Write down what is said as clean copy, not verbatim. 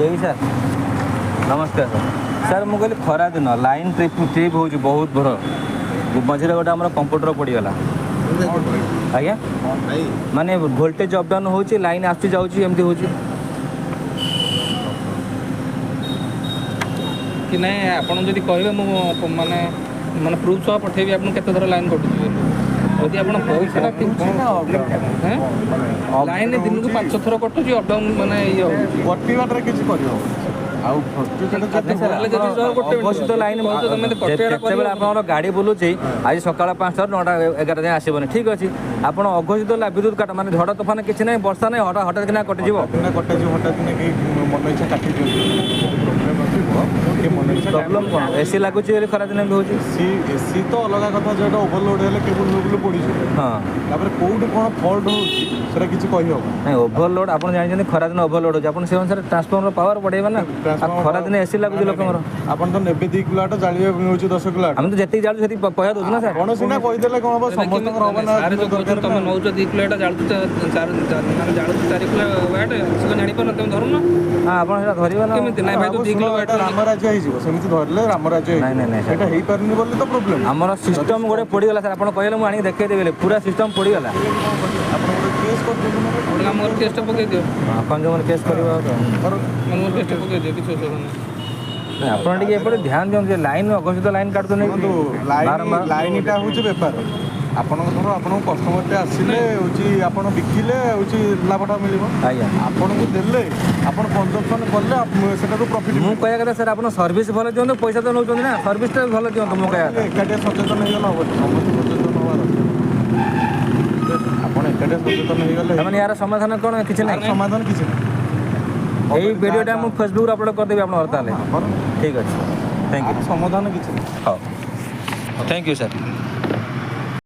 जय सार नमस्कार सर सर मुझे कहली खरा दिन लाइन ट्रिप हो बहुत भर मझे गोटे आम कंप्यूटर पड़गला आज्ञा माने वोल्टेज अपडाउन हो लाइन आसुची जाऊँगी एमती हो कि नहीं आपन जदि कहे माने माने प्रूफ सह पठेबी आपन केते थर लाइन कटुची यदि आपन पैसा लाइन दिन को 5 थर कटुची अपडाउन माने ये कटिबाटर किछि करियो अघोषित लाइन आप गाड़ी बुलूची आज सकाल 5 9टा 11 जाए आसबनी ठीक अच्छे आप अघोषित विद्युत काट माने झड़ तोफान किसी ना वर्षा ना हठात किना कटिज प्रोब्लेम कौन एसी लगुच खरा दिन भी होची एसी तो अलग कथा जो ओभरलोड हेले केबल पड़ी हाँ कौट कौन फल्ट होता किसी कही हम नहीं ओभरलोड आप जानते खरा दिन ओभरलोड हो से अनुसार ट्रांसफॉर्मर पावर बढ़ेगा ना खरा दिन एसी लगुच लोक आपन तो नेबे 2 किलोवाट जालिए मिलुची 10 किलोवाट हम तो जति जालु सेति पैसा दउछ ना सर कोन सिना कहि देले कोन हो समस्त रहबा ना सारे जो कहत तुम नौच 2 किलोवाट जालु 4 माने जालु 4 किलोवाट से जानि पर तुम धरु ना हां आपण सेटा धरिबा ना केमिति नै भाई तो 2 किलोवाट रामराज्य होई जिवो सेमिति धरले रामराज्य नहीं नहीं नहीं सेटा हेई परनी बोली तो प्रॉब्लम हमर सिस्टम गोटे पड़ी गला सर आपण कहले मु आनी देखे देबे पूरा सिस्टम पड़ी गला आपन केस कर देबो ना मोर केस पके दियो आपण जो मन केस करबा तो मोर केस पके दियो किछ नहीं आपण टिके एपटे ध्यान दियो लाइन अघोषित लाइन काटतो नै लाइनटा होची व्यापार आपण धर आपण कस्टमर टे आसिले होची आपण बिकिले होची लाभटा मिलिबो आया आपण को देले आपण कंजम्पशन करले सेटा तो प्रॉफिट मु कहया कथा सर आपण सर्विस भलो दियो पैसा तो नउचोनी ना सर्विस टा भलो दियो मु कहया एकाटे सचेतन हे गला हो समस्त सचेतन होवार आपण एकाटे सचेतन हे गले माने यार समाधान कोन किछ नै समाधान किछ नै एई वीडियोटा मु फेसबुक रे अपलोड कर देबे आपण हरताले ठीक अछि थैंक यू समाधान किछ नै हां थैंक यू सर